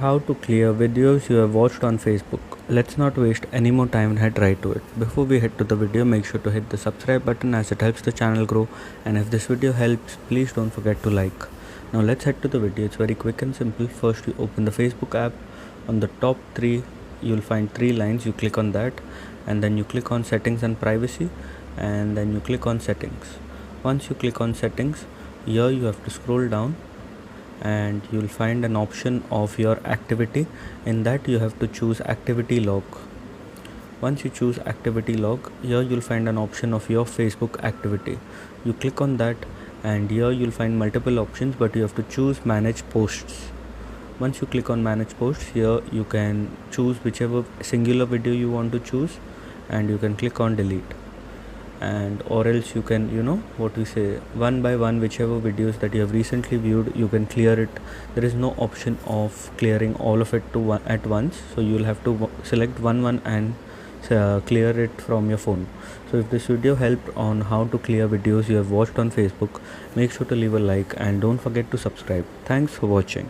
how to clear videos you have watched on Facebook. Let's not waste any more time and head right to it. Before we head to the video, make sure to hit the subscribe button as it helps the channel grow, and if this video helps, please don't forget to like. Now let's head to the video. It's very quick and simple. First you open the Facebook app. On the top 3 you'll find 3 lines. You click on that and then you click on settings and privacy, and then you click on settings. Once you click on settings, here you have to scroll down and you'll find an option of your activity. In that you have to choose activity log. Once you choose activity log, here you'll find an option of your Facebook activity. You click on that and here you'll find multiple options, but you have to choose manage posts. Once you click on manage posts, here you can choose whichever singular video you want to choose and you can click on delete, and or else you can one by one whichever videos that you have recently viewed, you can clear it. There is no option of clearing all of it at once, so you will have to select one and clear it from your phone. So if this video helped on how to clear videos you have watched on Facebook, make sure to leave a like and don't forget to subscribe. Thanks for watching.